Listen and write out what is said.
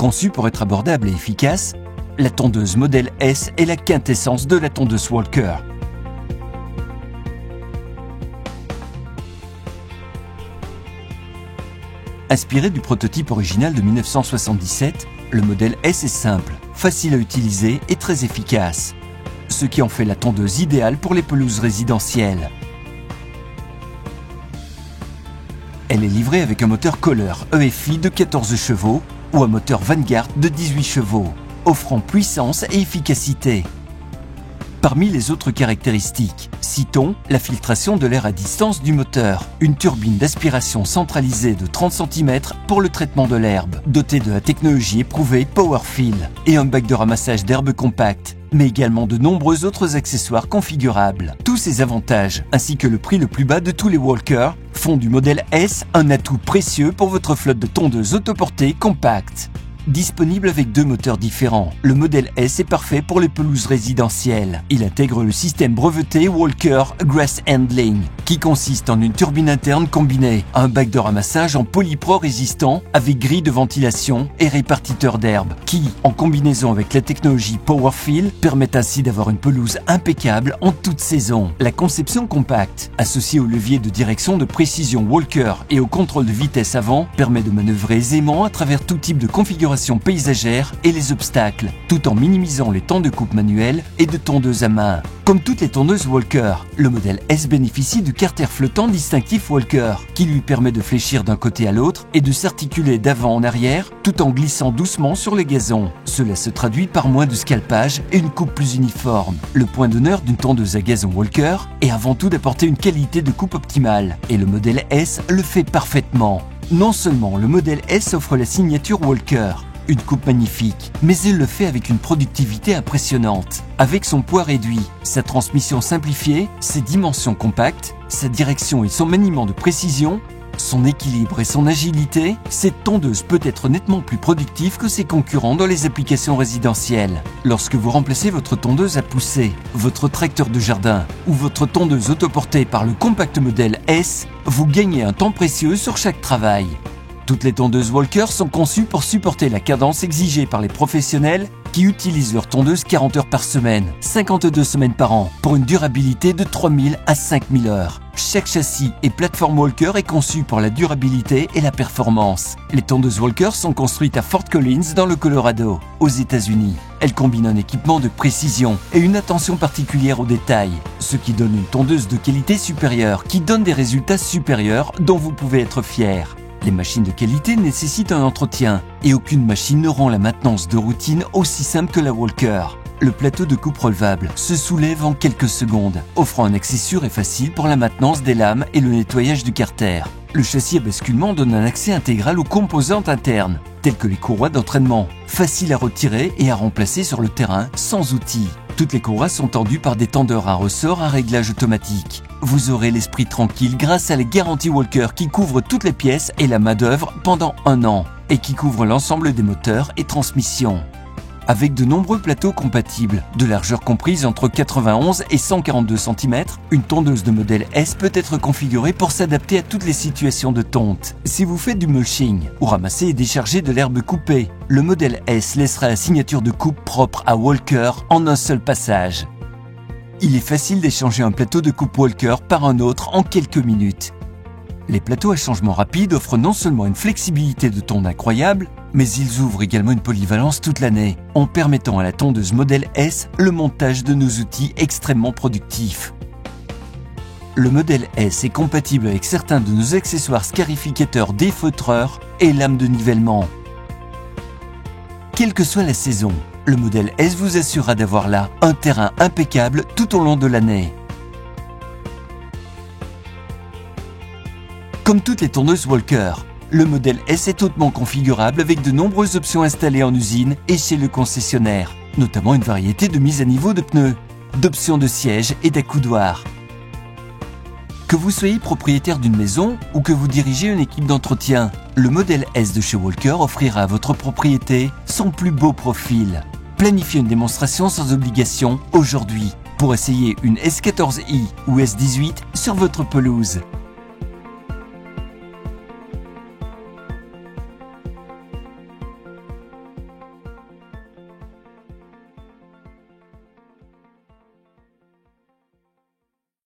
Conçue pour être abordable et efficace, la tondeuse modèle S est la quintessence de la tondeuse Walker. Inspiré du prototype original de 1977, le modèle S est simple, facile à utiliser et très efficace, ce qui en fait la tondeuse idéale pour les pelouses résidentielles. Elle est livrée avec un moteur Kohler EFI de 14 chevaux ou un moteur Vanguard de 18 chevaux, offrant puissance et efficacité. Parmi les autres caractéristiques, citons la filtration de l'air à distance du moteur, une turbine d'aspiration centralisée de 30 cm pour le traitement de l'herbe, dotée de la technologie éprouvée Powerfill, et un bac de ramassage d'herbe compact, mais également de nombreux autres accessoires configurables. Tous ces avantages, ainsi que le prix le plus bas de tous les Walker, font du modèle S un atout précieux pour votre flotte de tondeuses autoportées compactes. Disponible avec 2 moteurs différents, le modèle S est parfait pour les pelouses résidentielles. Il intègre le système breveté Walker Grass Handling, qui consiste en une turbine interne combinée à un bac de ramassage en polypro résistant avec grille de ventilation et répartiteur d'herbe, qui, en combinaison avec la technologie Powerfill, permet ainsi d'avoir une pelouse impeccable en toute saison. La conception compacte, associée au levier de direction de précision Walker et au contrôle de vitesse avant, permet de manœuvrer aisément à travers tout type de configuration paysagère et les obstacles, tout en minimisant les temps de coupe manuelle et de tondeuse à main. Comme toutes les tondeuses Walker, le modèle S bénéficie du carter flottant distinctif Walker, qui lui permet de fléchir d'un côté à l'autre et de s'articuler d'avant en arrière, tout en glissant doucement sur les gazons. Cela se traduit par moins de scalpage et une coupe plus uniforme. Le point d'honneur d'une tondeuse à gazon Walker est avant tout d'apporter une qualité de coupe optimale, et le modèle S le fait parfaitement. Non seulement le modèle S offre la signature Walker, une coupe magnifique, mais il le fait avec une productivité impressionnante. Avec son poids réduit, sa transmission simplifiée, ses dimensions compactes, sa direction et son maniement de précision, son équilibre et son agilité, cette tondeuse peut être nettement plus productive que ses concurrents dans les applications résidentielles. Lorsque vous remplacez votre tondeuse à pousser, votre tracteur de jardin ou votre tondeuse autoportée par le compact modèle S, vous gagnez un temps précieux sur chaque travail. Toutes les tondeuses Walker sont conçues pour supporter la cadence exigée par les professionnels qui utilisent leur tondeuse 40 heures par semaine, 52 semaines par an, pour une durabilité de 3000 à 5000 heures. Chaque châssis et plateforme Walker est conçu pour la durabilité et la performance. Les tondeuses Walker sont construites à Fort Collins dans le Colorado, aux États-Unis. Elles combinent un équipement de précision et une attention particulière aux détails, ce qui donne une tondeuse de qualité supérieure qui donne des résultats supérieurs dont vous pouvez être fiers. Les machines de qualité nécessitent un entretien et aucune machine ne rend la maintenance de routine aussi simple que la Walker. Le plateau de coupe relevable se soulève en quelques secondes, offrant un accès sûr et facile pour la maintenance des lames et le nettoyage du carter. Le châssis à basculement donne un accès intégral aux composantes internes, telles que les courroies d'entraînement, faciles à retirer et à remplacer sur le terrain sans outils. Toutes les courroies sont tendues par des tendeurs à ressort à réglage automatique. Vous aurez l'esprit tranquille grâce à la garantie Walker qui couvre toutes les pièces et la main-d'œuvre pendant 1 an et qui couvre l'ensemble des moteurs et transmissions. Avec de nombreux plateaux compatibles, de largeur comprise entre 91 et 142 cm, une tondeuse de modèle S peut être configurée pour s'adapter à toutes les situations de tonte. Si vous faites du mulching ou ramasser et décharger de l'herbe coupée, le modèle S laissera la signature de coupe propre à Walker en un seul passage. Il est facile d'échanger un plateau de coupe Walker par un autre en quelques minutes. Les plateaux à changement rapide offrent non seulement une flexibilité de tonde incroyable, mais ils ouvrent également une polyvalence toute l'année, en permettant à la tondeuse modèle S le montage de nos outils extrêmement productifs. Le modèle S est compatible avec certains de nos accessoires scarificateurs défeutreurs et lames de nivellement. Quelle que soit la saison, le modèle S vous assurera d'avoir là un terrain impeccable tout au long de l'année. Comme toutes les tondeuses Walker, le modèle S est hautement configurable avec de nombreuses options installées en usine et chez le concessionnaire, notamment une variété de mises à niveau de pneus, d'options de sièges et d'accoudoirs. Que vous soyez propriétaire d'une maison ou que vous dirigez une équipe d'entretien, le modèle S de chez Walker offrira à votre propriété son plus beau profil. Planifiez une démonstration sans obligation aujourd'hui pour essayer une S14i ou S18 sur votre pelouse.